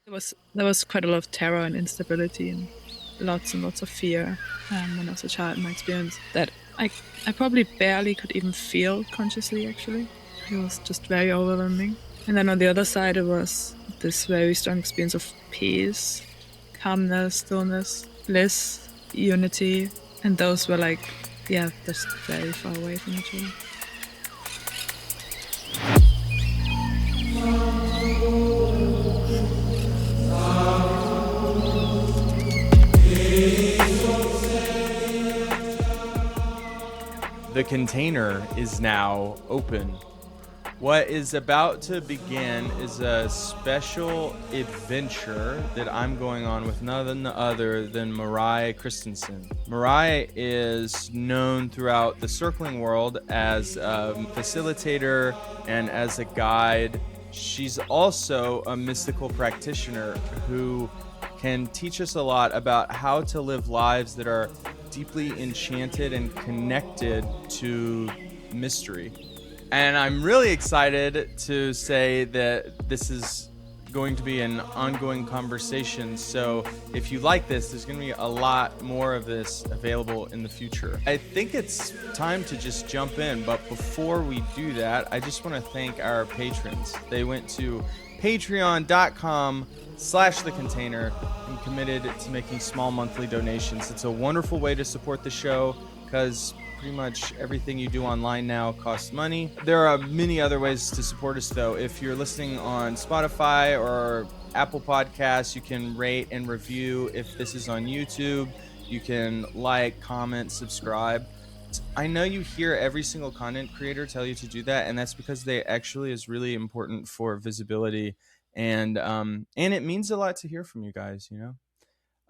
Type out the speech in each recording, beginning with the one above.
There was quite a lot of terror and instability and lots of fear when I was a child in my experience that I probably barely could even feel consciously, actually. It was just very overwhelming. And then on the other side, it was this very strong experience of peace, calmness, stillness, bliss, unity. And those were like, yeah, just very far away from each other. The container is now open. What is about to begin is a special adventure that I'm going on with none other than Mareike Christensen. Marei is known throughout the circling world as a facilitator and as a guide. She's also a mystical practitioner who can teach us a lot about how to live lives that are deeply enchanted and connected to mystery. And I'm really excited to say that this is going to be an ongoing conversation. So if you like this, there's going to be a lot more of this available in the future. I think it's time to just jump in. But before we do that, I just want to thank our patrons. They went to patreon.com/thecontainer and committed to making small monthly donations. It's a wonderful way to support the show because pretty much everything you do online now costs money. There are many other ways to support us, though. If you're listening on Spotify or Apple Podcasts, you can rate and review. If this is on YouTube, you can like, comment, subscribe. I know you hear every single content creator tell you to do that, and that's because they actually is really important for visibility, and it means a lot to hear from you guys.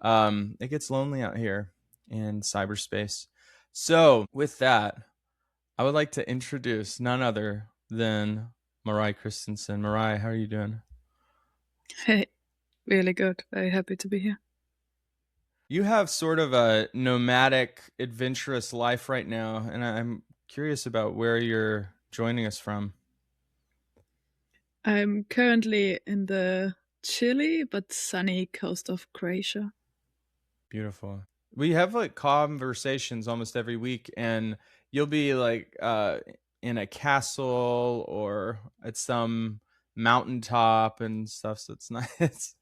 It gets lonely out here in cyberspace. So with that, I would like to introduce none other than Mareike Christensen. Marei, how are you doing? Hey, really good. Very happy to be here. You have sort of a nomadic, adventurous life right now, and I'm curious about where you're joining us from. I'm currently in the chilly but sunny coast of Croatia. Beautiful. We have like conversations almost every week, and you'll be like in a castle or at some mountaintop and stuff. So it's nice. It's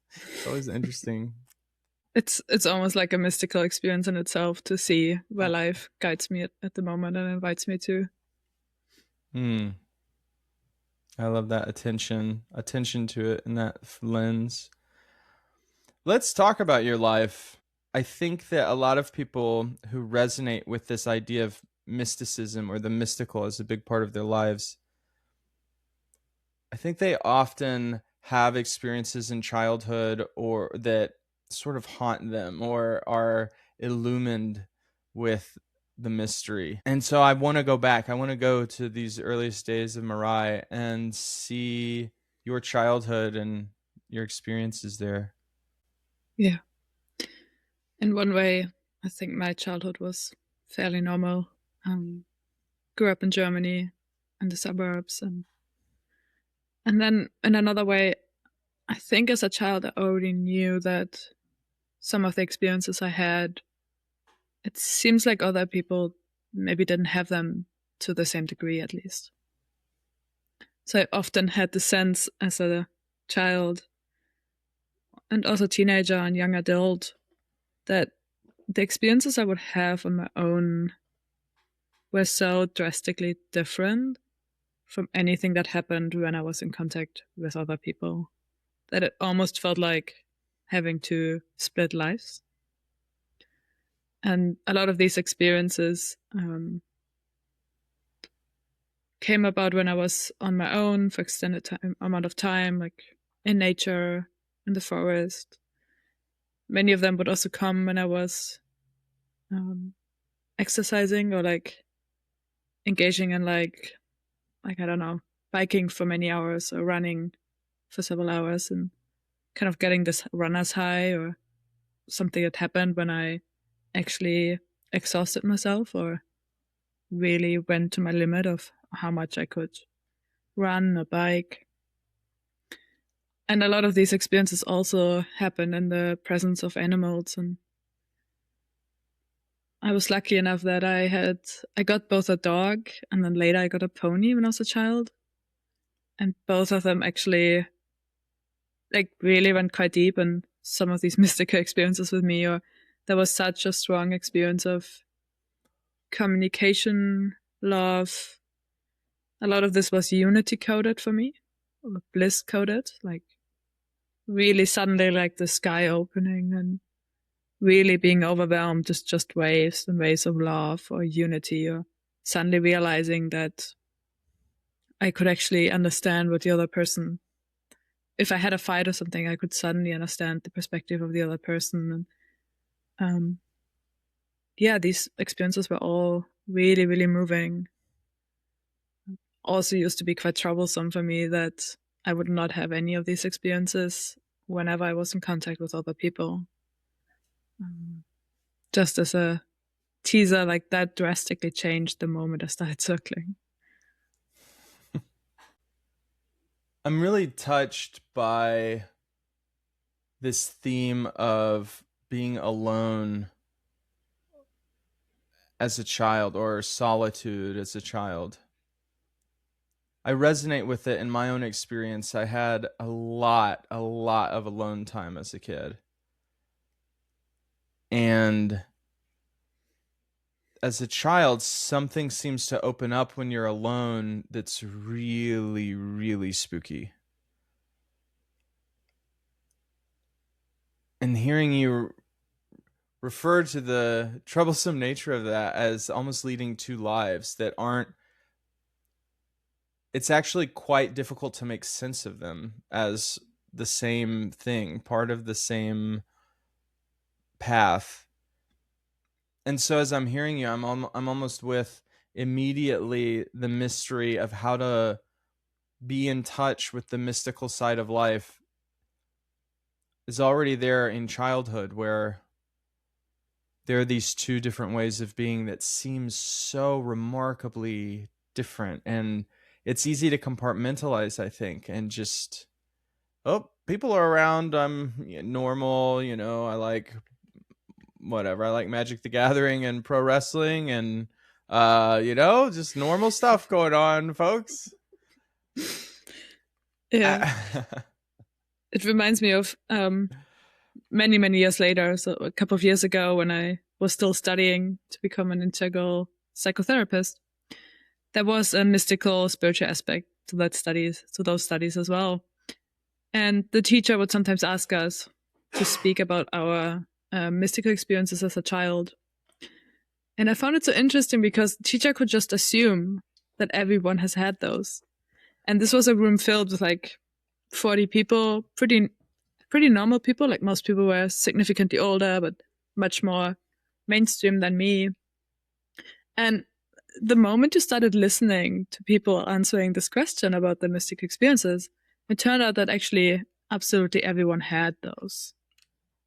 always interesting. It's almost like a mystical experience in itself to see where life guides me at the moment and invites me to. I love that attention to it and that lens. Let's talk about your life. I think that a lot of people who resonate with this idea of mysticism or the mystical as a big part of their lives, I think they often have experiences in childhood or that sort of haunt them or are illumined with the mystery. And so I want to go back. I want to go to these earliest days of Marei and see your childhood and your experiences there. Yeah. In one way, I think my childhood was fairly normal. Grew up in Germany, in the suburbs, and then in another way, I think as a child I already knew that some of the experiences I had, it seems like other people maybe didn't have them to the same degree, at least. So I often had the sense as a child and also teenager and young adult that the experiences I would have on my own were so drastically different from anything that happened when I was in contact with other people that it almost felt like having to split lives. And a lot of these experiences came about when I was on my own for extended amount of time, like in nature, in the forest. Many of them would also come when I was exercising or like engaging in like I don't know, biking for many hours or running for several hours and kind of getting this runner's high or something that happened when I actually exhausted myself or really went to my limit of how much I could run or bike. And a lot of these experiences also happen in the presence of animals. And I was lucky enough that I got both a dog and then later I got a pony when I was a child. And both of them actually like really went quite deep in some of these mystical experiences with me. Or there was such a strong experience of communication, love. A lot of this was unity coded for me, or bliss coded, like really suddenly like the sky opening and really being overwhelmed is just waves and waves of love or unity, or suddenly realizing that I could actually understand what the other person, if I had a fight or something, I could suddenly understand the perspective of the other person. And yeah, these experiences were all really, really moving. Also used to be quite troublesome for me that I would not have any of these experiences whenever I was in contact with other people. Um, just as a teaser, like that drastically changed the moment I started circling. I'm really touched by this theme of being alone as a child or solitude as a child. I resonate with it in my own experience. I had a lot of alone time as a kid. And as a child, something seems to open up when you're alone that's really, really spooky. And hearing you refer to the troublesome nature of that as almost leading two lives that aren't, it's actually quite difficult to make sense of them as the same thing, part of the same path. And so as I'm hearing you, I'm almost with immediately the mystery of how to be in touch with the mystical side of life is already there in childhood, where there are these two different ways of being that seem so remarkably different. And it's easy to compartmentalize, I think, and just, oh, people are around, I'm normal, I like whatever. I like Magic the Gathering and pro wrestling and just normal stuff going on, folks. Yeah, it reminds me of many, many years later. So a couple of years ago, when I was still studying to become an integral psychotherapist, there was a mystical spiritual aspect to those studies as well. And the teacher would sometimes ask us to speak about our mystical experiences as a child. And I found it so interesting because the teacher could just assume that everyone has had those. And this was a room filled with like 40 people, pretty normal people. Like most people were significantly older, but much more mainstream than me. And the moment you started listening to people answering this question about the mystic experiences, it turned out that actually absolutely everyone had those.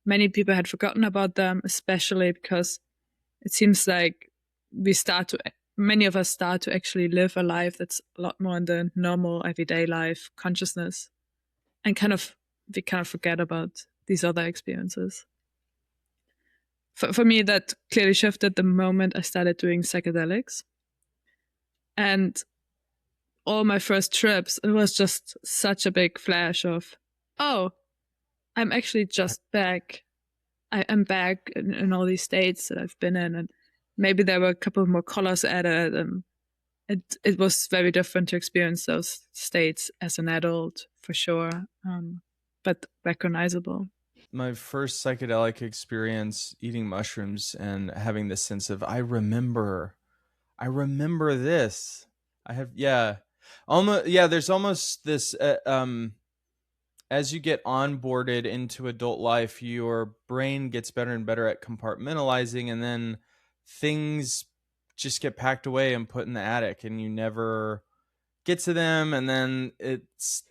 Many people had forgotten about them, especially because it seems like many of us start to actually live a life that's a lot more in the normal everyday life consciousness, and we kind of forget about these other experiences. For me, that clearly shifted the moment I started doing psychedelics. And all my first trips, it was just such a big flash of, oh, I'm actually just back. I'm back in all these states that I've been in. And maybe there were a couple more colors added. And it was very different to experience those states as an adult, for sure, but recognizable. My first psychedelic experience eating mushrooms and having this sense of I remember this. I have yeah. Almost yeah, there's almost this as you get onboarded into adult life, your brain gets better and better at compartmentalizing, and then things just get packed away and put in the attic, and you never get to them, and then it's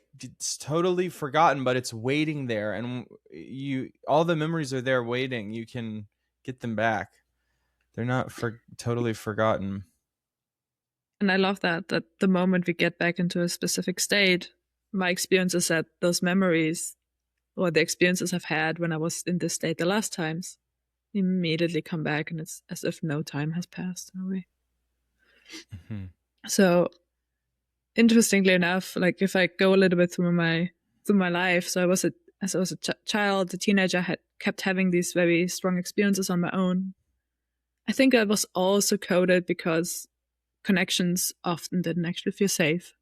totally forgotten, but it's waiting there, and you all the memories are there waiting. You can get them back. They're not totally forgotten. And I love that the moment we get back into a specific state, my experiences at those memories or the experiences I've had when I was in this state the last times immediately come back, and it's as if no time has passed in a way. Mm-hmm. So interestingly enough, like if I go a little bit through my life, so as I was a child, a teenager, I had kept having these very strong experiences on my own. I think I was also coded because connections often didn't actually feel safe.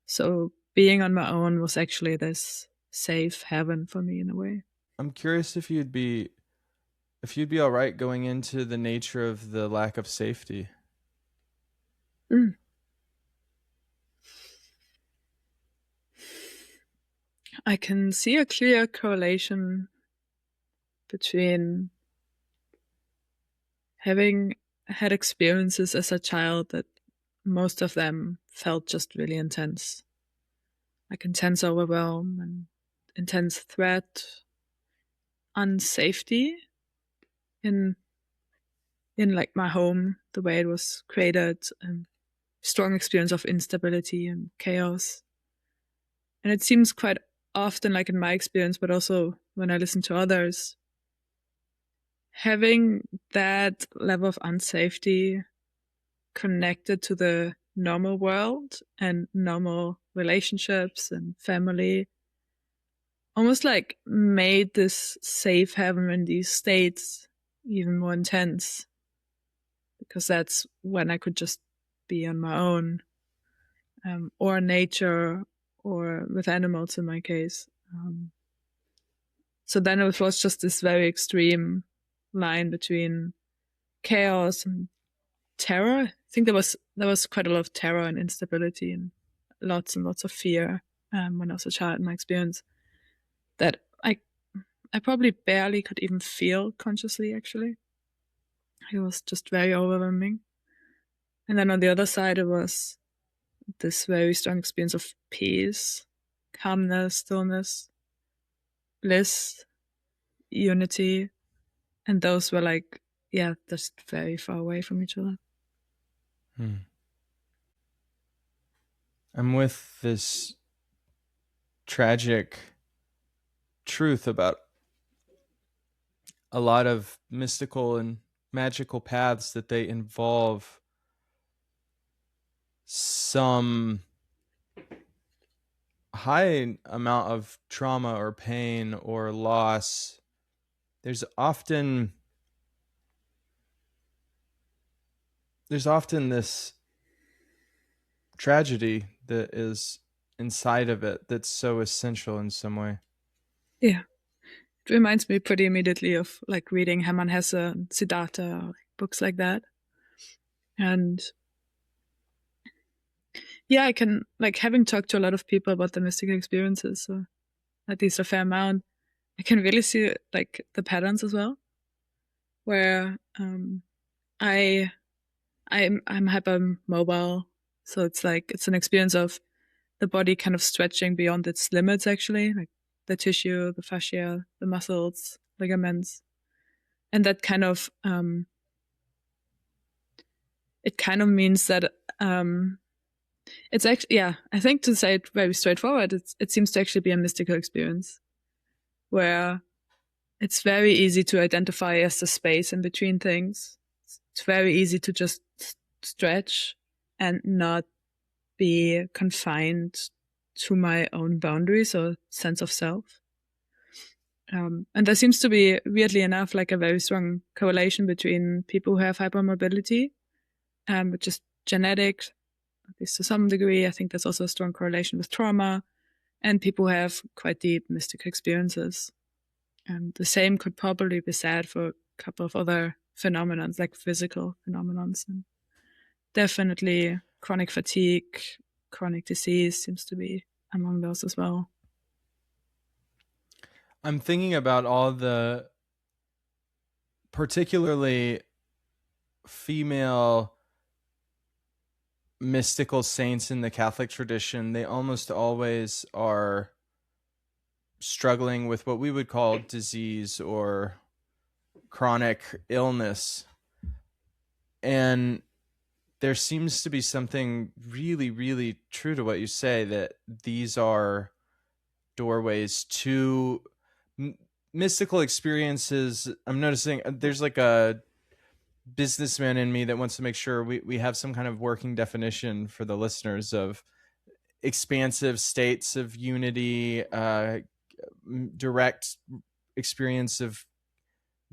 So being on my own was actually this safe haven for me in a way. I'm curious if you'd be all right going into the nature of the lack of safety. Mm. I can see a clear correlation between having had experiences as a child that most of them felt just really intense, like intense overwhelm and intense threat, unsafety in like my home, the way it was created, and strong experience of instability and chaos. And it seems quite often, like in my experience, but also when I listen to others, having that level of unsafety connected to the normal world and normal relationships and family almost like made this safe haven in these states even more intense, because that's when I could just be on my own, or nature, or with animals in my case. So then it was just this very extreme line between chaos and terror. I think there was quite a lot of terror and instability and lots of fear, when I was a child in my experience, that I probably barely could even feel consciously. Actually, it was just very overwhelming. And then on the other side, it was this very strong experience of peace, calmness, stillness, bliss, unity, and those were like, yeah, just very far away from each other. Hmm. I'm with this tragic truth about a lot of mystical and magical paths that they involve some high amount of trauma or pain or loss. There's often this tragedy that is inside of it that's so essential in some way. Yeah, it reminds me pretty immediately of like reading Hermann Hesse and Siddhartha, like books like that. And yeah, I can, like, having talked to a lot of people about the mystical experiences, so at least a fair amount, I can really see like the patterns as well, where I I'm hypermobile, so it's like it's an experience of the body kind of stretching beyond its limits, actually, like the tissue, the fascia, the muscles, ligaments, and that kind of it kind of means that it's actually, yeah, I think, to say it very straightforward, it seems to actually be a mystical experience where it's very easy to identify as the space in between things. It's very easy to just stretch and not be confined to my own boundaries or sense of self. And there seems to be, weirdly enough, like a very strong correlation between people who have hypermobility, which is genetic, at least to some degree. I think there's also a strong correlation with trauma, and people who have quite deep mystic experiences. And the same could probably be said for a couple of other phenomena, like physical phenomena. And definitely chronic fatigue, chronic disease seems to be among those as well. I'm thinking about all the particularly female mystical saints in the Catholic tradition. They almost always are struggling with what we would call disease or chronic illness. And there seems to be something really, really true to what you say, that these are doorways to m- mystical experiences. I'm noticing there's like a businessman in me that wants to make sure we have some kind of working definition for the listeners of expansive states of unity, direct experience of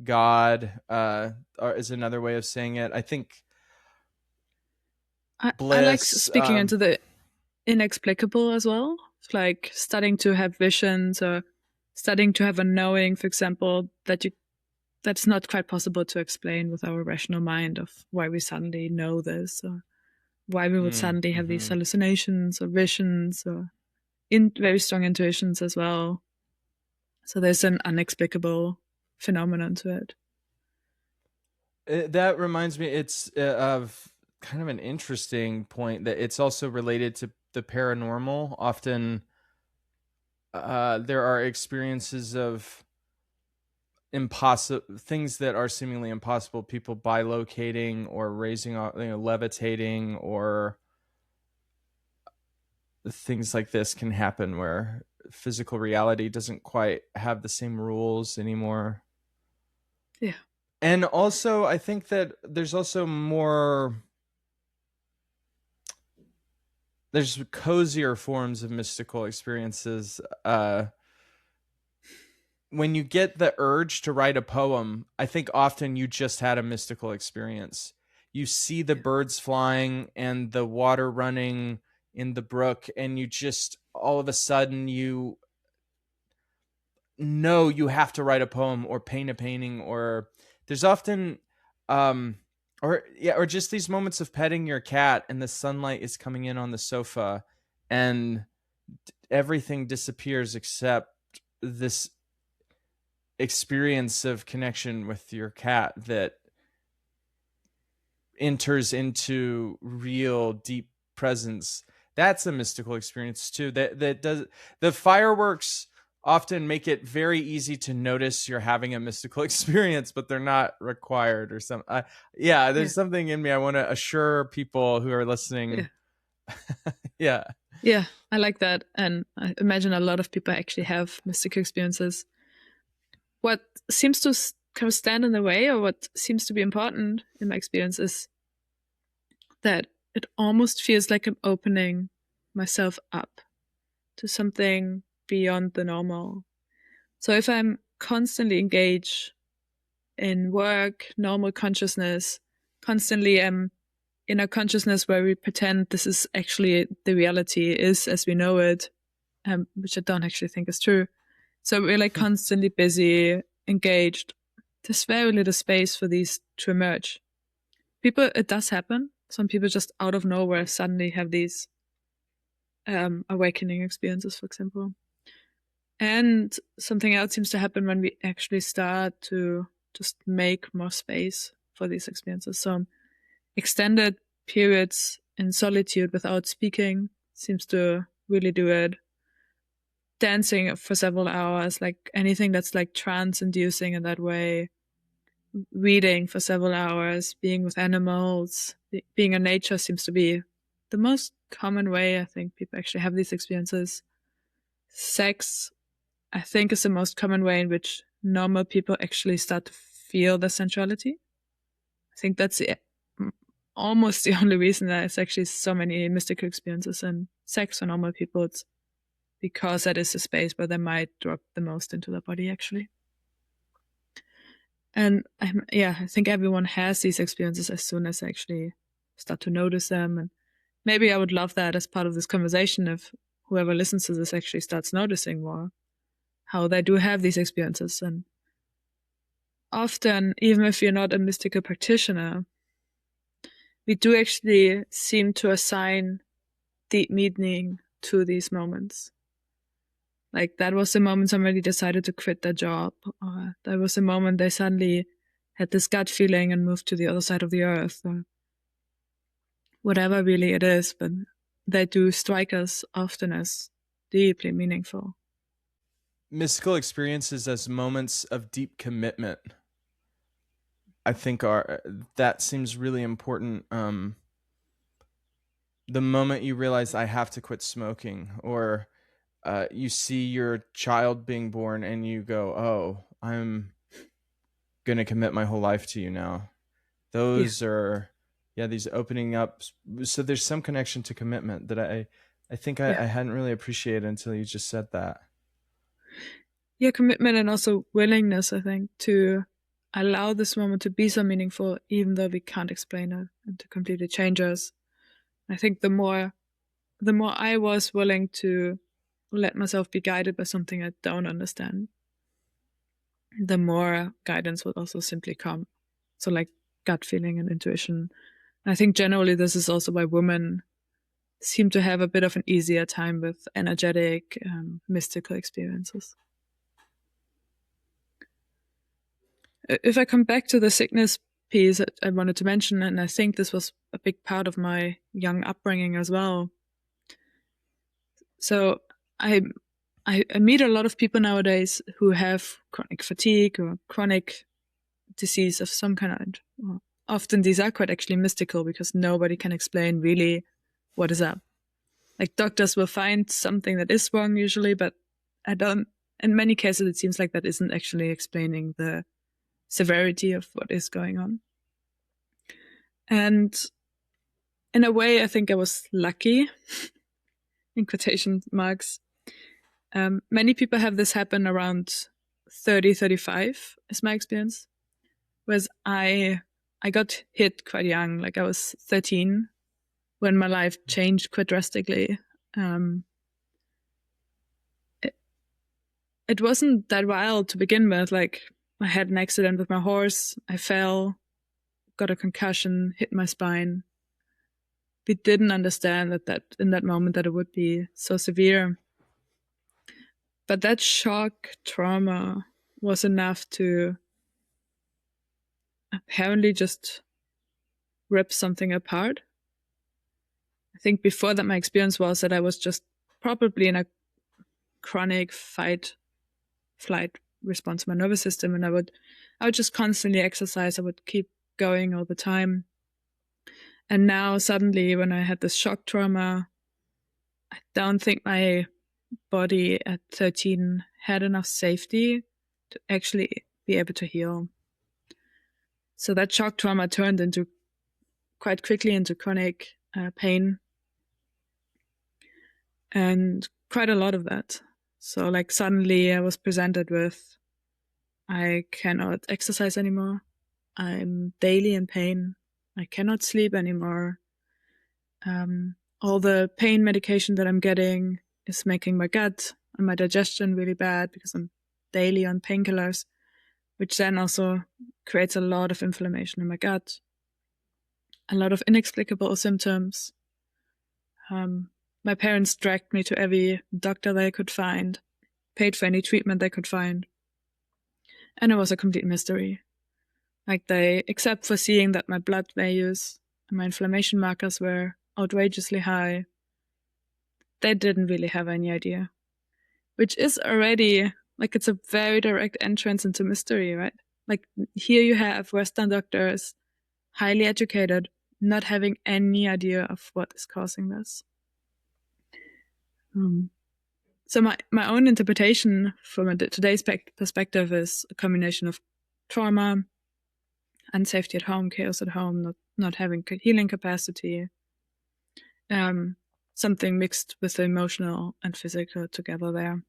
God, is another way of saying it. I think I like bliss. speaking into the inexplicable as well. It's like starting to have visions or starting to have a knowing, for example, that's not quite possible to explain with our rational mind of why we suddenly know this or why we would suddenly have these Mm-hmm. hallucinations or visions or very strong intuitions as well. So there's an unexplicable phenomenon to it. That reminds me, it's of kind of an interesting point that it's also related to the paranormal. Often, there are experiences of impossible things that are seemingly impossible. People bilocating or raising, levitating, or things like this can happen where physical reality doesn't quite have the same rules anymore. Yeah. And also, I think that there's also more, there's cozier forms of mystical experiences. When you get the urge to write a poem, I think often you just had a mystical experience. You see the Yeah. birds flying and the water running in the brook, and you just all of a sudden you know you have to write a poem or paint a painting. Or there's often, um or yeah, or just these moments of petting your cat and the sunlight is coming in on the sofa, and everything disappears except this experience of connection with your cat that enters into real deep presence. That's a mystical experience too. That does, the fireworks often make it very easy to notice you're having a mystical experience, but they're not required or something. Yeah, Yeah. there's something in me I want to assure people who are Yeah. listening. Yeah. Yeah. I like that. And I imagine a lot of people actually have mystical experiences. What seems to kind of stand in the way, or what seems to be important in my experience, is that it almost feels like I'm opening myself up to something beyond the normal. So if I'm constantly engaged in work, normal consciousness, constantly am in a consciousness where we pretend this is actually the reality is as we know it, which I don't actually think is true. So we're like constantly busy, engaged. There's very little space for these to emerge. People, it does happen. Some people just out of nowhere suddenly have these awakening experiences, for example. And something else seems to happen when we actually start to just make more space for these experiences. So extended periods in solitude without speaking seems to really do it. Dancing for several hours, like anything that's like trance inducing in that way. Reading for several hours, being with animals, being in nature seems to be the most common way I think people actually have these experiences. Sex, I think, is the most common way in which normal people actually start to feel the sensuality. I think that's almost the only reason that it's actually so many mystical experiences in sex for normal people. It's because that is the space where they might drop the most into their body, actually. And yeah, I think everyone has these experiences as soon as they actually start to notice them. And maybe I would love that as part of this conversation if whoever listens to this actually starts noticing more how they do have these experiences. And often, even if you're not a mystical practitioner, we do actually seem to assign deep meaning to these moments. Like that was the moment somebody decided to quit their job, or that was the moment they suddenly had this gut feeling and moved to the other side of the earth, or whatever really it is, but they do strike us often as deeply meaningful. Mystical experiences as moments of deep commitment, I think, are that seems really important. the moment you realize I have to quit smoking, or you see your child being born and you go, oh, I'm going to commit my whole life to you now. Yeah. Those are, yeah, these opening up. So there's some connection to commitment that I think Yeah. I hadn't really appreciated until you just said that. Yeah, commitment and also willingness, I think, to allow this moment to be so meaningful, even though we can't explain it, and to completely change us. I think the more I was willing to let myself be guided by something I don't understand, the more guidance would also simply come. So like gut feeling and intuition. And I think generally this is also why women seem to have a bit of an easier time with energetic, mystical experiences. If I come back to the sickness piece that I wanted to mention, and I think this was a big part of my young upbringing as well. So I I meet a lot of people nowadays who have chronic fatigue or chronic disease of some kind. Well, often these are quite actually mystical because nobody can explain really what is up. Like doctors will find something that is wrong usually, but I don't. In many cases, it seems like that isn't actually explaining the severity of what is going on. And in a way, I think I was lucky, in quotation marks. Many people have this happen around 30, 35, is my experience. Whereas I got hit quite young, like I was 13 when my life changed quite drastically. It, it wasn't that wild to begin with. Like I had an accident with my horse, I fell, got a concussion, hit my spine. We didn't understand that in that moment that it would be so severe. But that shock trauma was enough to apparently just rip something apart. I think before that, my experience was that I was just probably in a chronic fight flight response to my nervous system, and I would just constantly exercise. I would keep going all the time. And now suddenly, when I had this shock trauma, I don't think my body at 13 had enough safety to actually be able to heal. So that shock trauma turned into quite quickly into chronic pain, and quite a lot of that. So like suddenly I was presented with, I cannot exercise anymore. I'm daily in pain. I cannot sleep anymore. All the pain medication that I'm getting is making my gut and my digestion really bad because I'm daily on painkillers, which then also creates a lot of inflammation in my gut, a lot of inexplicable symptoms. My parents dragged me to every doctor they could find, paid for any treatment they could find. And it was a complete mystery. Like they, except for seeing that my blood values and my inflammation markers were outrageously high, they didn't really have any idea. Which is already, like, it's a very direct entrance into mystery, right? Like, here you have Western doctors, highly educated, not having any idea of what is causing this. So my own interpretation from today's perspective is a combination of trauma, unsafety at home, chaos at home, not having healing capacity, something mixed with the emotional and physical together there.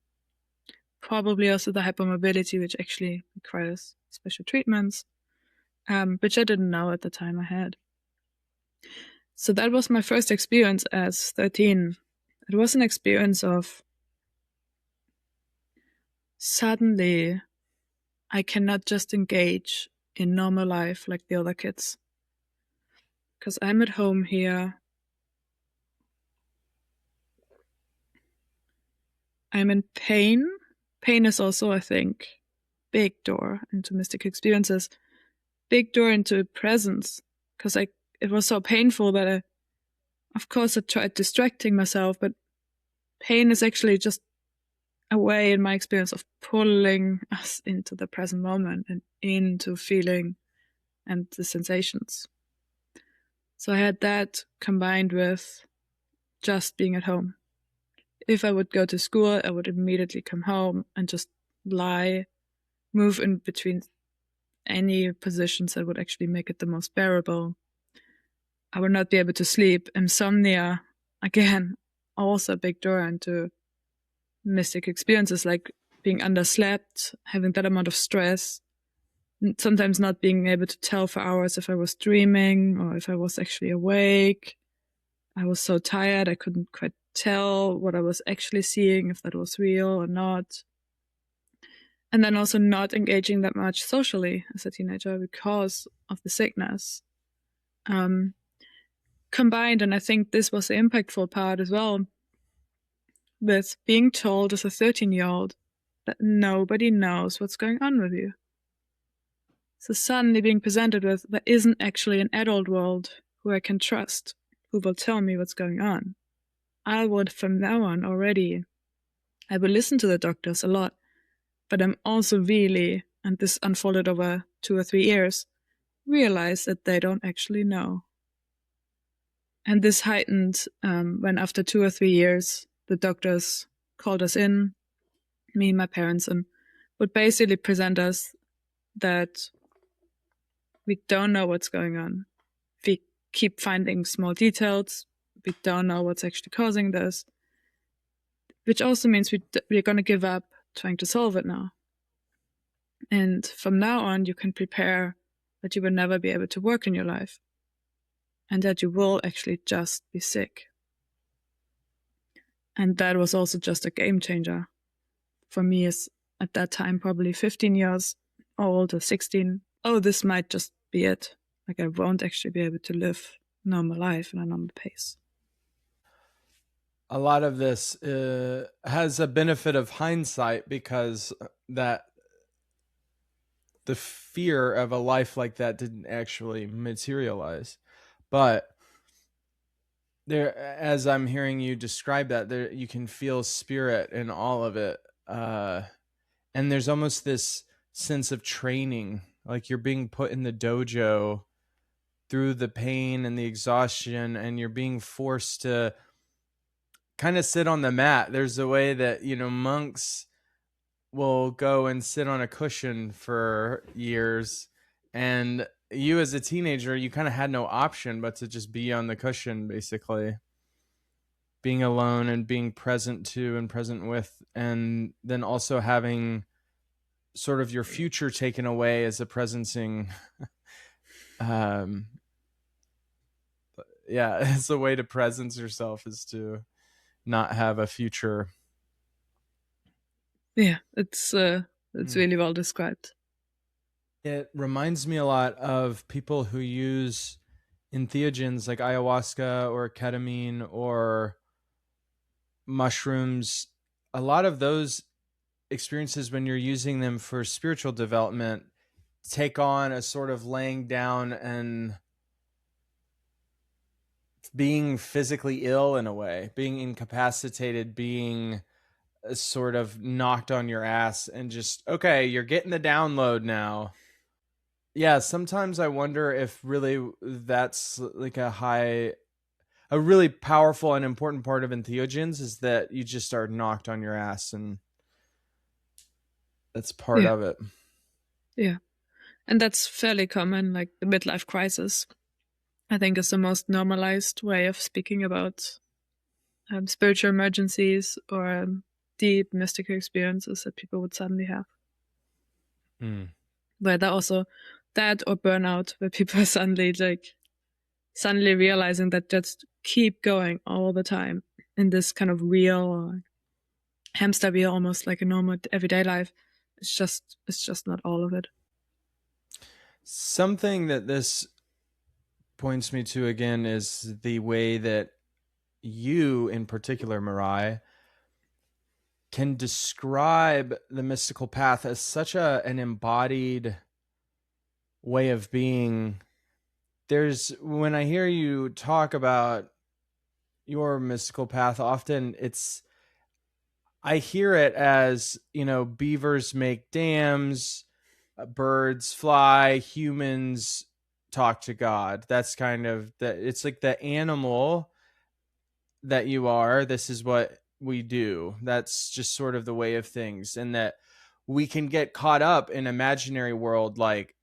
Probably also the hypermobility, which actually requires special treatments, which I didn't know at the time I had. So that was my first experience as 13. It was an experience of suddenly I cannot just engage in normal life like the other kids. Because I'm at home here. I'm in pain. Pain is also, I think, big door into mystic experiences, big door into presence. Because it was so painful that of course, I tried distracting myself, but pain is actually just a way, in my experience, of pulling us into the present moment and into feeling and the sensations. So I had that combined with just being at home. If I would go to school, I would immediately come home and just lie, move in between any positions that would actually make it the most bearable. I would not be able to sleep. Insomnia, again, also a big door into mystic experiences, like being underslept, having that amount of stress, sometimes not being able to tell for hours if I was dreaming or if I was actually awake. I was so tired, I couldn't quite tell what I was actually seeing, if that was real or not. And then also not engaging that much socially as a teenager because of the sickness. Um, Combined, and I think this was the impactful part as well, with being told as a 13-year-old that nobody knows what's going on with you. So suddenly being presented with, there isn't actually an adult world who I can trust, who will tell me what's going on. I would from now on already, I will listen to the doctors a lot, but I'm also really, and this unfolded over 2 or 3 years, realize that they don't actually know. And this heightened when after 2 or 3 years, the doctors called us in, me and my parents, and would basically present us that we don't know what's going on. We keep finding small details. We don't know what's actually causing this, which also means we're going to give up trying to solve it now. And from now on, you can prepare that you will never be able to work in your life and that you will actually just be sick. And that was also just a game changer for me, as at that time, probably 15 years old or 16. Oh, this might just be it. Like I won't actually be able to live normal life in a normal pace. A lot of this has a benefit of hindsight because that the fear of a life like that didn't actually materialize. But there, as I'm hearing you describe that, there you can feel spirit in all of it, and there's almost this sense of training, like you're being put in the dojo through the pain and the exhaustion, and you're being forced to kind of sit on the mat. There's a way that monks will go and sit on a cushion for years, and you as a teenager, you kind of had no option but to just be on the cushion, basically being alone and being present to and present with, and then also having sort of your future taken away as a presencing. um yeah, it's a way to presence yourself is to not have a future. Yeah, it's really well described. It reminds me a lot of people who use entheogens like ayahuasca or ketamine or mushrooms. A lot of those experiences, when you're using them for spiritual development, take on a sort of laying down and being physically ill in a way, being incapacitated, being sort of knocked on your ass and just, okay, you're getting the download now. Yeah, sometimes I wonder if really that's like a really powerful and important part of entheogens is that you just are knocked on your ass, and that's part Yeah, of it. yeah. And that's fairly common, like the midlife crisis, I think, is the most normalized way of speaking about spiritual emergencies or deep mystical experiences that people would suddenly have. Mm. Whether also that or burnout, where people are suddenly realizing that just keep going all the time in this kind of real hamster wheel, almost like a normal everyday life. It's just not all of it. Something that this points me to again is the way that you, in particular, Marei, can describe the mystical path as such an embodied way of being. There's, when I hear you talk about your mystical path, often I hear it as, beavers make dams, birds fly, humans talk to God. That's kind of it's like the animal that you are. This is what we do. That's just sort of the way of things. And that we can get caught up in imaginary world like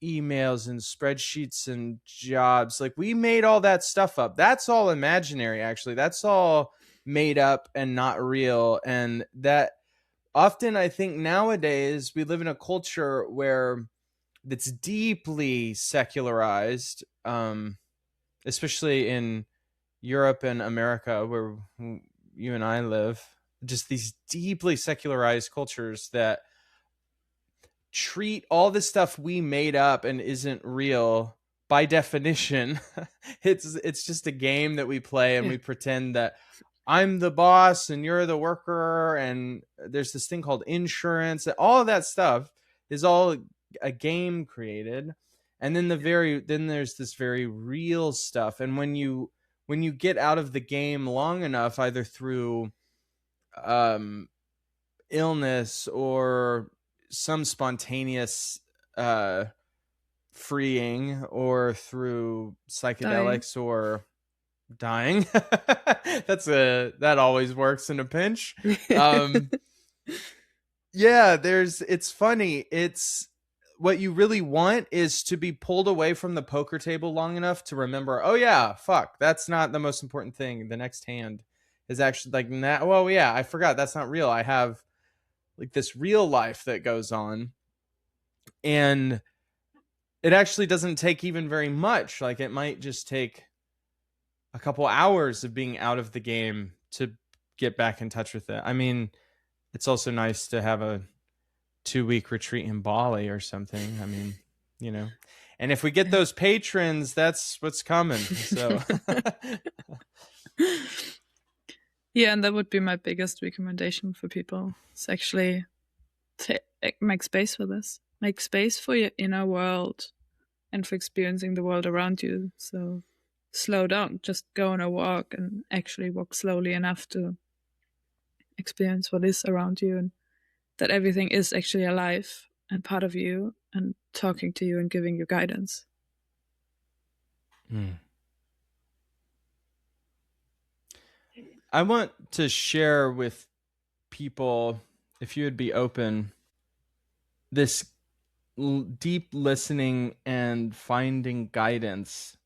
emails and spreadsheets and jobs. Like we made all that stuff up. That's all imaginary, actually. That's all made up and not real. And that often I think nowadays we live in a culture where that's deeply secularized, especially in Europe and America, where you and I live, just these deeply secularized cultures that treat all the stuff we made up and isn't real by definition. It's just a game that we play, and Yeah. we pretend that I'm the boss and you're the worker, and there's this thing called insurance. All of that stuff is all a game created. And then then there's this very real stuff. And when you get out of the game long enough, either through um illness or some spontaneous uh freeing, or through Dying. psychedelics or dying, that always works in a pinch. um yeah, it's funny. It's what you really want is to be pulled away from the poker table long enough to remember, oh yeah, fuck, that's not the most important thing. The next hand is actually like, nah, well, yeah, I forgot, that's not real. I have like this real life that goes on. And it actually doesn't take even very much. Like it might just take a couple hours of being out of the game to get back in touch with it. I mean, it's also nice to have a 2-week retreat in Bali or something. I mean, you know. And if we get Yeah. those patrons, that's what's coming. So Yeah, and that would be my biggest recommendation for people. It's actually make space for this. Make space for your inner world and for experiencing the world around you. So slow down. Just go on a walk and actually walk slowly enough to experience what is around you, and that everything is actually alive and part of you and talking to you and giving you guidance. I want to share with people, if you would be open, this deep listening and finding guidance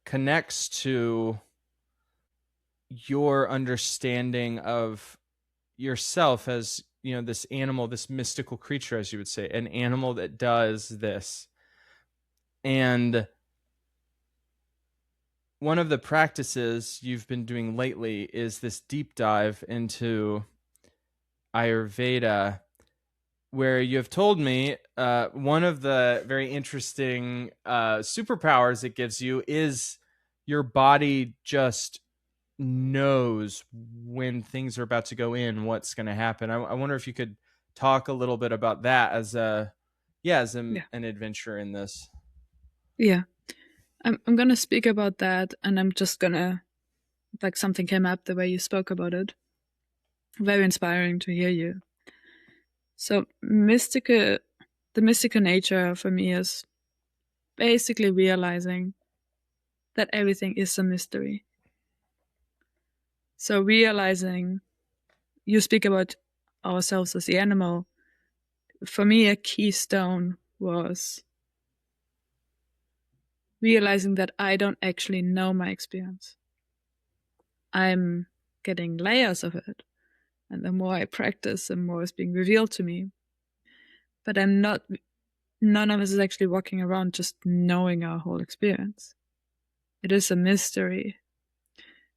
connects to your understanding of yourself as, this animal, this mystical creature, as you would say, an animal that does this. And one of the practices you've been doing lately is this deep dive into Ayurveda, where you have told me one of the very interesting superpowers it gives you is your body just knows when things are about to go in, what's going to happen. I wonder if you could talk a little bit about that as Yeah. an adventure in this. Yeah. I'm going to speak about that, and I'm just going to, like, something came up the way you spoke about it. Very inspiring to hear you. So, the mystical nature for me is basically realizing that everything is a mystery. So, realizing you speak about ourselves as the animal. For me, a keystone was realizing that I don't actually know my experience. I'm getting layers of it. And the more I practice, the more is being revealed to me. But none of us is actually walking around just knowing our whole experience. It is a mystery.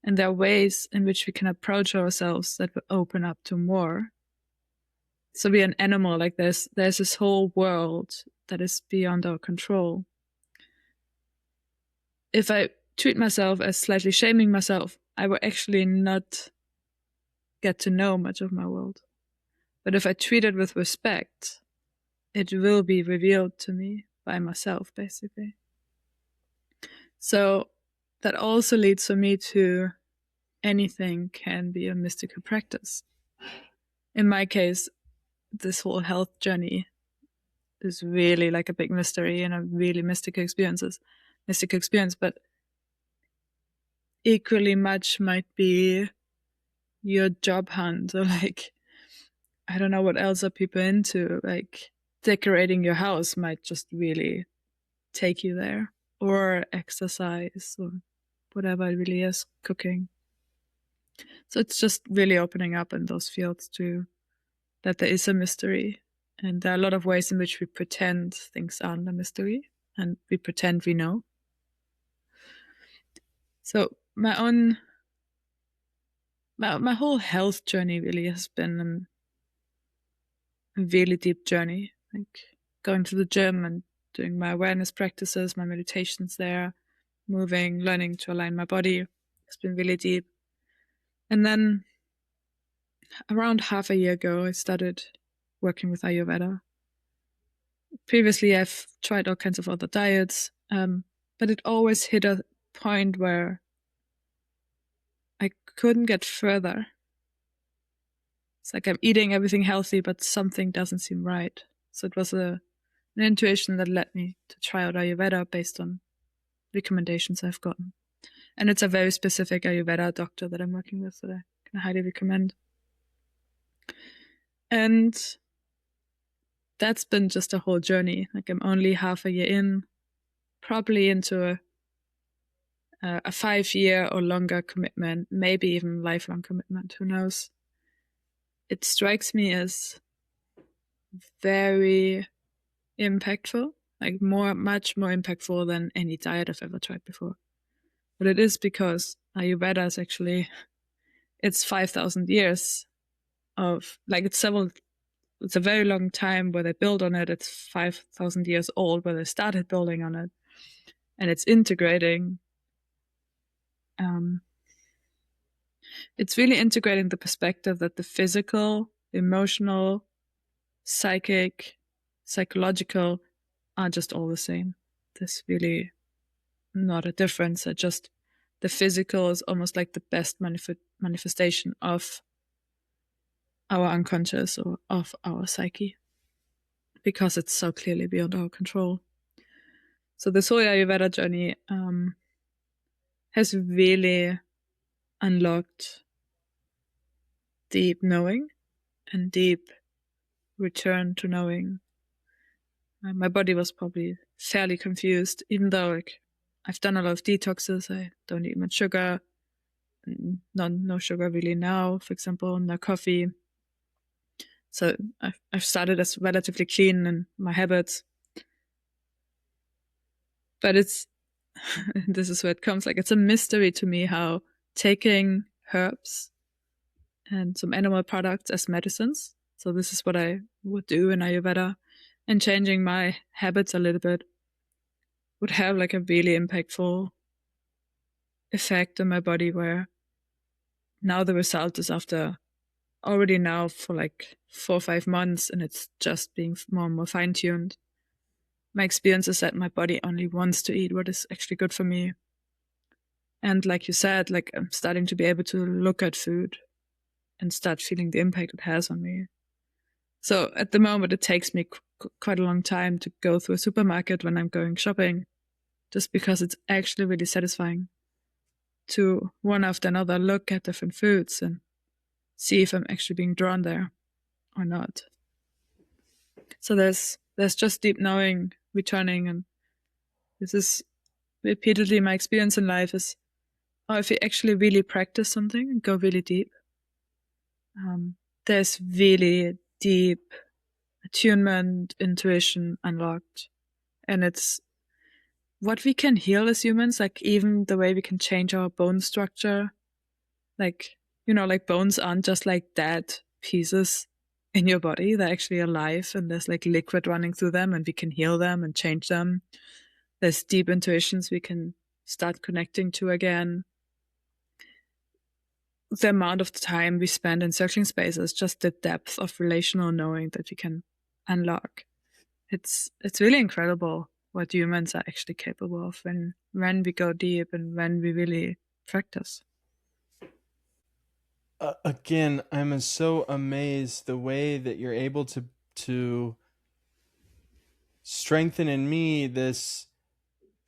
And there are ways in which we can approach ourselves that will open up to more. So we're an animal, like there's this whole world that is beyond our control. If I treat myself as slightly shaming myself, I will actually not get to know much of my world. But if I treat it with respect, it will be revealed to me by myself, basically. So that also leads for me to anything can be a mystical practice. In my case, this whole health journey is really like a big mystery and a really mystical experience. But equally much might be your job hunt, or like, I don't know what else are people into. Like decorating your house might just really take you there, or exercise, or whatever it really is, cooking. So it's just really opening up in those fields too, that there is a mystery. And there are a lot of ways in which we pretend things aren't a mystery and we pretend we know. So my whole health journey really has been a really deep journey. Like going to the gym and doing my awareness practices, my meditations there, moving, learning to align my body. It's been really deep. And then around half a year ago, I started working with Ayurveda. Previously, I've tried all kinds of other diets, but it always hit a point where I couldn't get further. It's like I'm eating everything healthy, but something doesn't seem right. So it was an intuition that led me to try out Ayurveda based on recommendations I've gotten. And it's a very specific Ayurveda doctor that I'm working with that I can highly recommend. And that's been just a whole journey. Like I'm only half a year in, probably into a 5-year or longer commitment, maybe even lifelong commitment. Who knows? It strikes me as very impactful, like much more impactful than any diet I've ever tried before. But it is because Ayurveda is actually, it's 5,000 years of, like it's a very long time where they build on it. It's 5,000 years old where they started building on it. And it's integrating, it's really integrating the perspective that the physical, emotional, psychic, psychological are just all the same. There's really not a difference. The physical is almost like the best manifestation of our unconscious or of our psyche, because it's so clearly beyond our control. So the Soya Ayurveda journey has really unlocked deep knowing and deep return to knowing. My body was probably fairly confused, even though like I've done a lot of detoxes. I don't eat much sugar, no sugar really now. For example, no coffee. So I've started as relatively clean in my habits, but it's this is where it comes. Like it's a mystery to me how taking herbs and some animal products as medicines. So this is what I would do in Ayurveda, and changing my habits a little bit would have like a really impactful effect on my body, where now the result is after already now for like 4 or 5 months, and it's just being more and more fine-tuned. My experience is that my body only wants to eat what is actually good for me. And like you said, like I'm starting to be able to look at food and start feeling the impact it has on me. So at the moment, it takes me quite a long time to go through a supermarket when I'm going shopping, just because it's actually really satisfying to one after another look at different foods and see if I'm actually being drawn there or not. So there's just deep knowing returning, and this is repeatedly my experience in life is, if you actually really practice something and go really deep, there's really deep attunement, intuition unlocked. And it's what we can heal as humans, like even the way we can change our bone structure. Like, like bones aren't just like dead pieces in your body. They're actually alive, and there's like liquid running through them, and we can heal them and change them. There's deep intuitions we can start connecting to again. The amount of time we spend in searching spaces, just the depth of relational knowing that we can unlock. It's really incredible what humans are actually capable of when we go deep and when we really practice. Again, I'm so amazed the way that you're able to strengthen in me this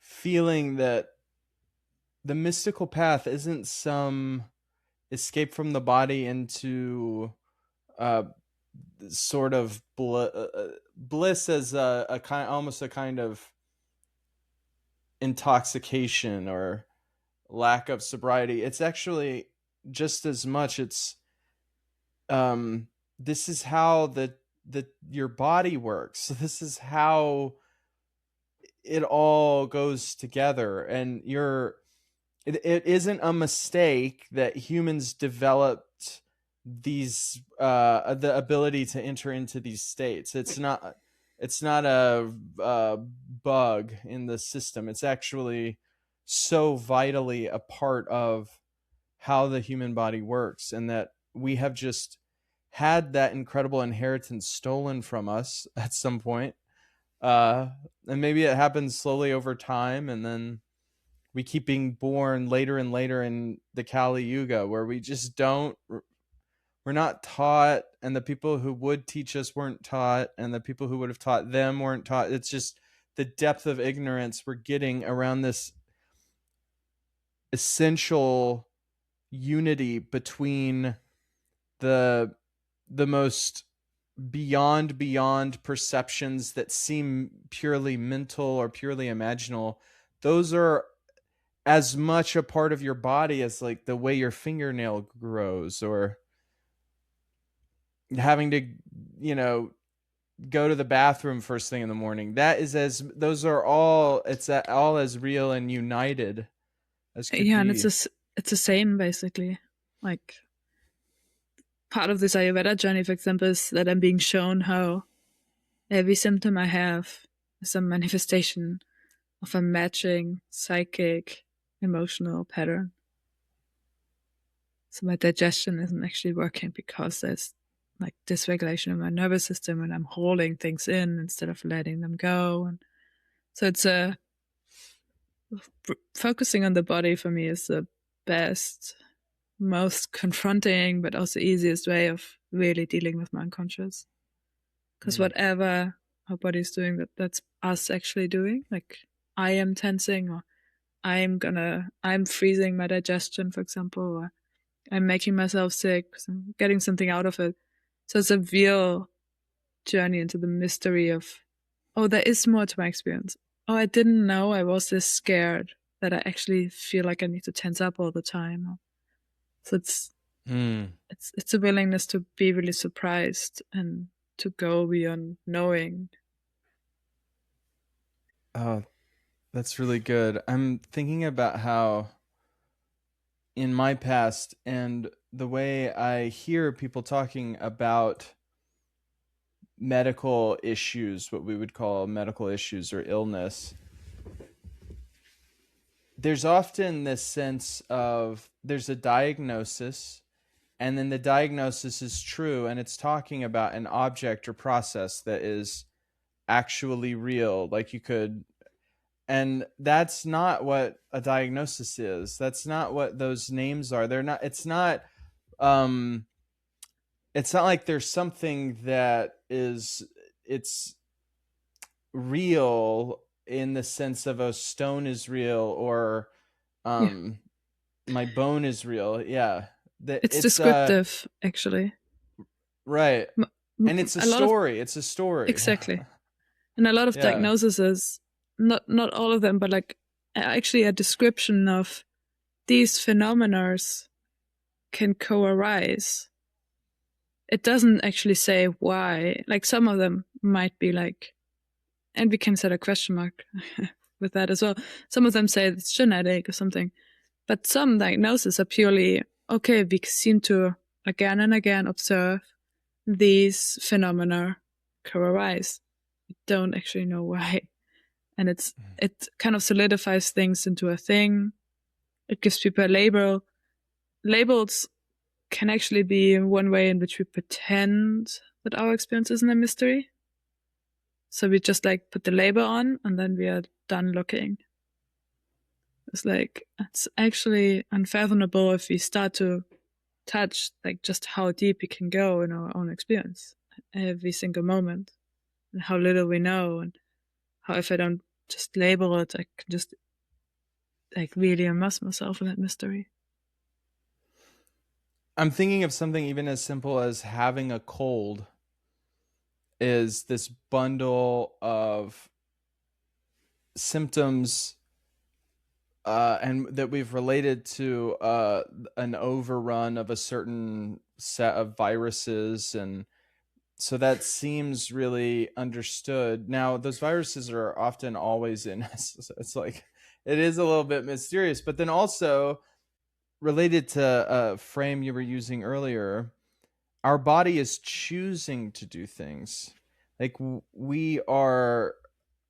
feeling that the mystical path isn't some escape from the body into uh, sort of bliss as a kind, almost a kind of intoxication or lack of sobriety. It's actually just as much. It's this is how the your body works. This is how it all goes together, and it isn't a mistake that humans developed these the ability to enter into these states. It's not a bug in the system. It's actually so vitally a part of how the human body works, and that we have just had that incredible inheritance stolen from us at some point. And maybe it happens slowly over time, and then we keep being born later and later in the Kali Yuga, where we just don't, we're not taught, and the people who would teach us weren't taught, and the people who would have taught them weren't taught. It's just the depth of ignorance we're getting around this essential unity between the the most beyond perceptions that seem purely mental or purely imaginal. Those are as much a part of your body as like the way your fingernail grows, or having to, you know, go to the bathroom first thing in the morning. That is as those are all, it's all as real and united as could Yeah, and be. it's the same basically. Like part of this Ayurveda journey, for example, is that I'm being shown how every symptom I have is a manifestation of a matching psychic emotional pattern. So my digestion isn't actually working because there's like dysregulation of my nervous system and I'm holding things in instead of letting them go. And so it's a focusing on the body for me is the best, most confronting, but also easiest way of really dealing with my unconscious. Because Mm. whatever our body's doing, that's us actually doing. Like I am tensing, or I'm freezing my digestion, for example, or I'm making myself sick because I'm getting something out of it. So it's a real journey into the mystery of, oh, there is more to my experience. Oh, I didn't know I was this scared that I actually feel like I need to tense up all the time. So Mm. it's a willingness to be really surprised and to go beyond knowing. Oh, that's really good. I'm thinking about how in my past and the way I hear people talking about medical issues, what we would call medical issues or illness, there's often this sense of there's a diagnosis, and then the diagnosis is true, and it's talking about an object or process that is actually real. Like you could, and that's not what a diagnosis is. That's not what those names are. They're not, um, it's not like there's something that is, it's real in the sense of a stone is real, or Yeah, um my bone is real. Yeah, that it's it's descriptive actually. right, and it's a A lot of story. It's a story. exactly, and a lot of Yeah. diagnoses is not all of them, but like actually a description of these phenomena can co-arise. It doesn't actually say why. Like some of them might be like, and we can set a question mark with that as well. Some of them say it's genetic or something, but some diagnoses are purely okay. We seem to again and again observe these phenomena co-arise. We don't actually know why, and it kind of solidifies things into a thing. It gives people a label. Labels can actually be one way in which we pretend that our experience isn't a mystery. So we just like put the label on and then we are done looking. It's like, it's actually unfathomable if we start to touch like just how deep we can go in our own experience every single moment, and how little we know, and how if I don't just label it, I can just like really immerse myself in that mystery. I'm thinking of something even as simple as having a cold is this bundle of symptoms and that we've related to an overrun of a certain set of viruses, and so that seems really understood. Now those viruses are often always in us, so it's like it is a little bit mysterious, but then also related to a frame you were using earlier, our body is choosing to do things like we are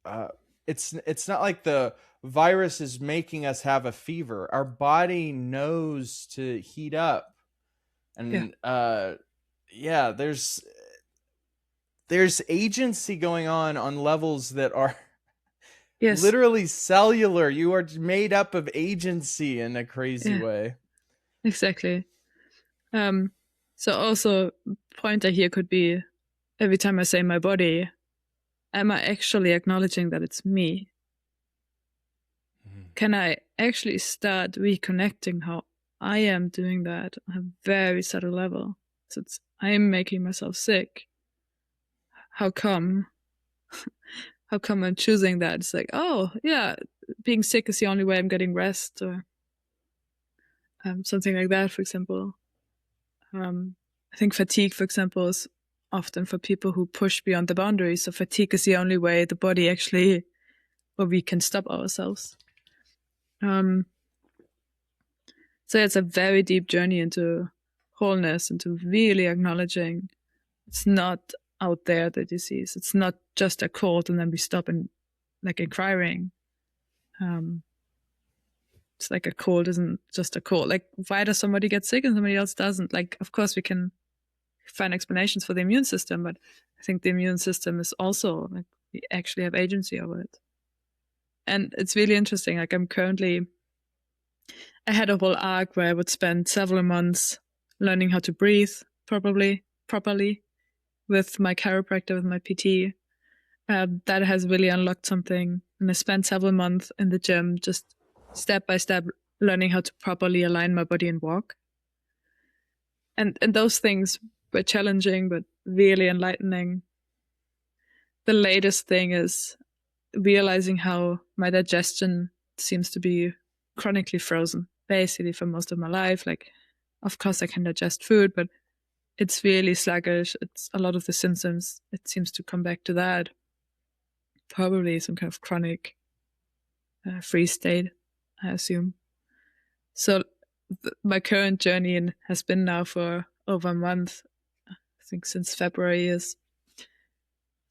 uh, it's not like the virus is making us have a fever. Our body knows to heat up, Yeah. and yeah, there's agency going on levels that are Yes. literally cellular. You are made up of agency in a crazy Yeah. way. Exactly. Um. So also pointer here could be every time I say my body, am I actually acknowledging that it's me? Can I actually start reconnecting how I am doing that on a very subtle level? So it's I am making myself sick. How come? How come I'm choosing that? It's like, oh yeah, being sick is the only way I'm getting rest, or something like that. For example, I think fatigue, for example, is often for people who push beyond the boundaries. So fatigue is the only way the body actually, or we can stop ourselves. Um, so it's a very deep journey into wholeness, into really acknowledging it's not out there, the disease. It's not just a cold and then we stop and like inquiring. Um, it's like a cold isn't just a cold. Like, why does somebody get sick and somebody else doesn't? Like, of course, we can find explanations for the immune system, but I think the immune system is also like we actually have agency over it. And it's really interesting. Like, I had a whole arc where I would spend several months learning how to breathe properly with my chiropractor, with my PT. That has really unlocked something. And I spent several months in the gym, just step by step, learning how to properly align my body and walk. And those things were challenging, but really enlightening. The latest thing is realizing how my digestion seems to be chronically frozen, basically for most of my life. Like, of course, I can digest food, but it's really sluggish. It's a lot of the symptoms. It seems to come back to that. Probably some kind of chronic freeze state, I assume. So my current journey has been now for over a month. I think since February is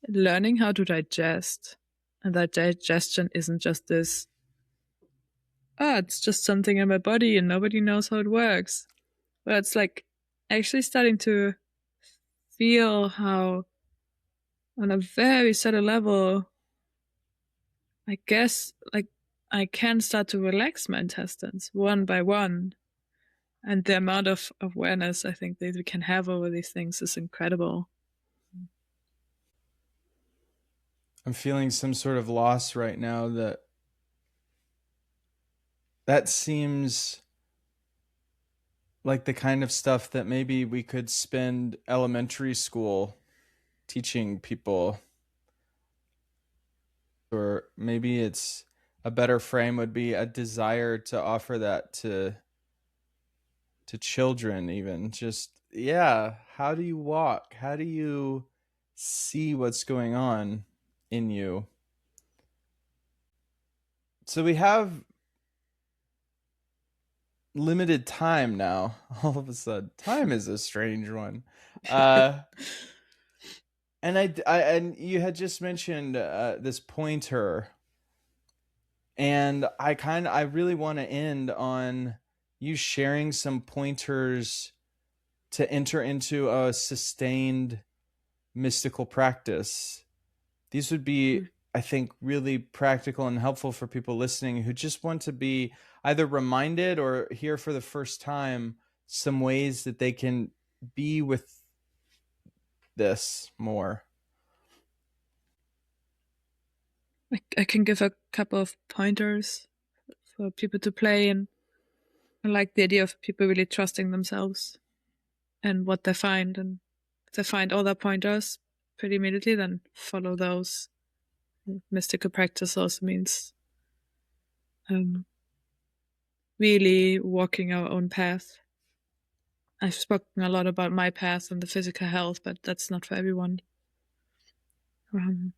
learning how to digest, and that digestion isn't just this. Oh, it's just something in my body and nobody knows how it works. But it's like actually starting to feel how, on a very subtle level, I guess, like I can start to relax my intestines one by one. And the amount of awareness I think that we can have over these things is incredible. I'm feeling some sort of loss right now that seems like the kind of stuff that maybe we could spend elementary school teaching people, or maybe it's a better frame would be a desire to offer that to children. Even just, yeah, how do you walk, how do you see what's going on in you? So we have limited time now. All of a sudden time is a strange one. uh and and you had just mentioned this pointer, and I really want to end on you sharing some pointers to enter into a sustained mystical practice. These would be, I think, really practical and helpful for people listening who just want to be either reminded or hear for the first time some ways that they can be with this more. I can give a couple of pointers for people to play. And I like the idea of people really trusting themselves and what they find. And if they find all their pointers pretty immediately, then follow those. Mystical practice also means um, really walking our own path. I've spoken a lot about my path and the physical health, but that's not for everyone. Um,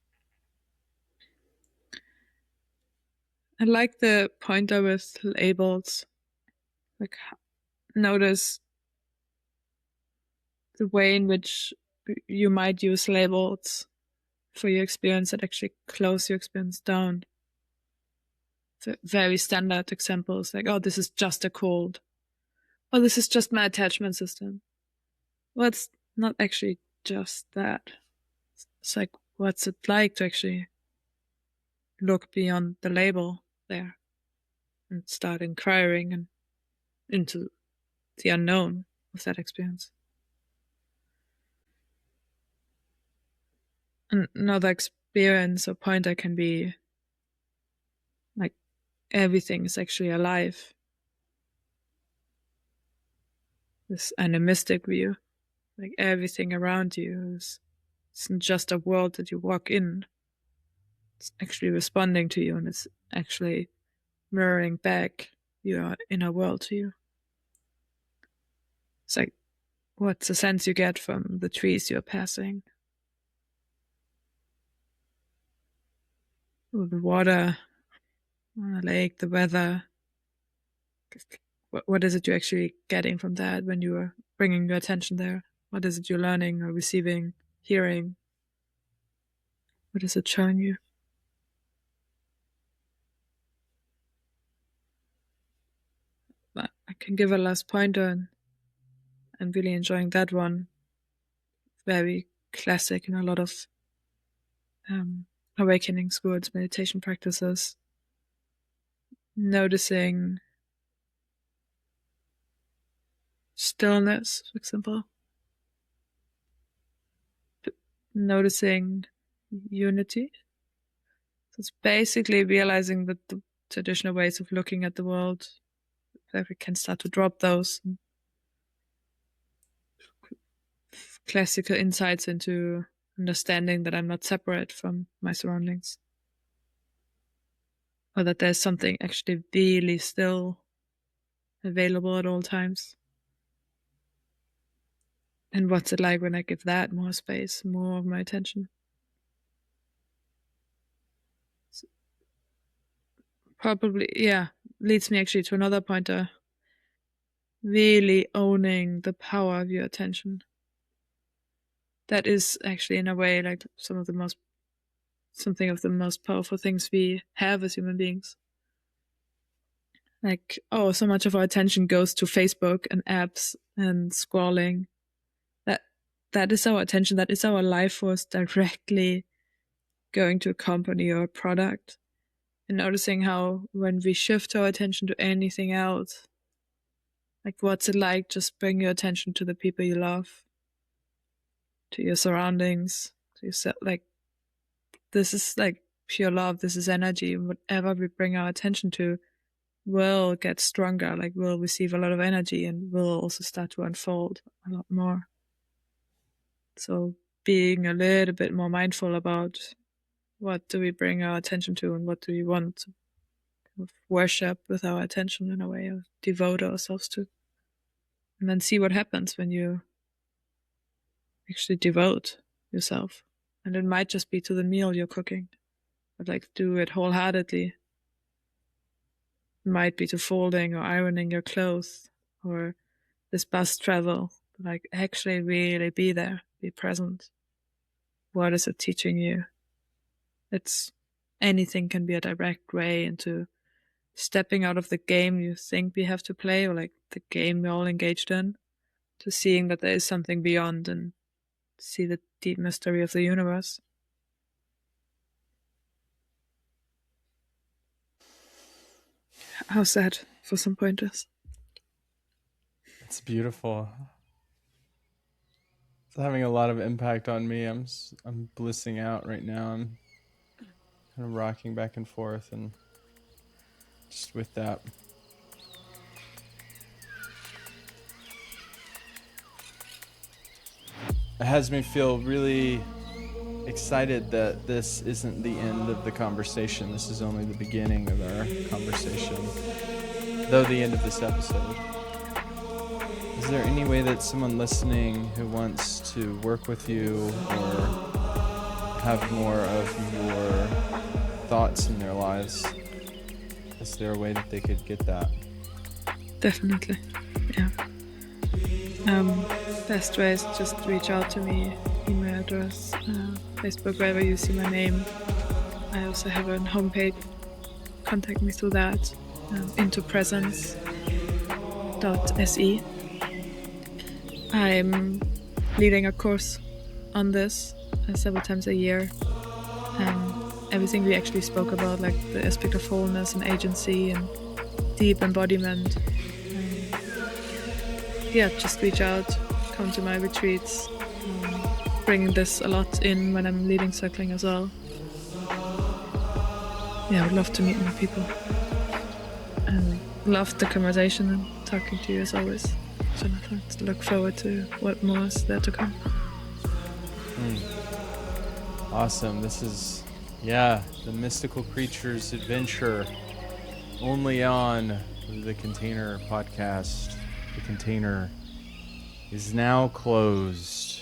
I like the pointer with labels. Like, notice the way in which you might use labels for your experience that actually close your experience down. So very standard examples like, oh, this is just a cold. Oh, this is just my attachment system. Well, it's not actually just that. It's like, what's it like to actually look beyond the label there and start inquiring and into the unknown of that experience? Another experience or pointer can be like everything is actually alive. This animistic view, like everything around you isn't just a world that you walk in. It's actually responding to you and it's actually mirroring back your inner world to you. It's like, what's the sense you get from the trees you're passing? Or the water, or the lake, the weather. What is it you're actually getting from that when you are bringing your attention there? What is it you're learning or receiving, hearing? What is it showing you? I can give a last pointer, and I'm really enjoying that one. Very classic in a lot of awakening schools, meditation practices. Noticing stillness, for example. Noticing unity. So it's basically realizing that the traditional ways of looking at the world, that we can start to drop those classical insights into understanding that I'm not separate from my surroundings, or that there's something actually really still available at all times. And what's it like when I give that more space, more of my attention? So probably, yeah, leads me actually to another pointer. Really owning the power of your attention. That is actually, in a way, like something of the most powerful things we have as human beings. Like, oh, so much of our attention goes to Facebook and apps and scrolling. That that is our attention. That is our life force directly going to a company or a product. And noticing how when we shift our attention to anything else, like what's it like, just bring your attention to the people you love, to your surroundings, to yourself. Like, this is like pure love. This is energy. Whatever we bring our attention to will get stronger, like will receive a lot of energy and will also start to unfold a lot more. So being a little bit more mindful about what do we bring our attention to and what do we want to kind of worship with our attention in a way, or devote ourselves to. And then see what happens when you actually devote yourself. And it might just be to the meal you're cooking, but like do it wholeheartedly. It might be to folding or ironing your clothes, or this bus travel. Like actually really be there, be present. What is it teaching you? It's anything can be a direct way into stepping out of the game you think we have to play, or like the game we're all engaged in, to seeing that there is something beyond and see the deep mystery of the universe. How's that for some pointers? It's beautiful. It's having a lot of impact on me. I'm blissing out right now. I'm kind of rocking back and forth, and Just with that. It has me feel really excited that this isn't the end of the conversation. This is only the beginning of our conversation, though the end of this episode. Is there any way that someone listening who wants to work with you or have more of your thoughts in their lives, is there a way that they could get that? Definitely, yeah. Best way is just reach out to me, email address, Facebook, wherever you see my name. I also have a homepage. Contact me through that, intopresence.se. I'm leading a course on this several times a year. Everything we actually spoke about, like the aspect of wholeness and agency and deep embodiment. Just reach out, come to my retreats. Bringing this a lot in when I'm leading circling as well. I would love to meet more people. And love the conversation and talking to you as always. So I look forward to what more is there to come. Awesome. This is, the Mystical Creatures Adventure, only on the Container podcast. The container is now closed.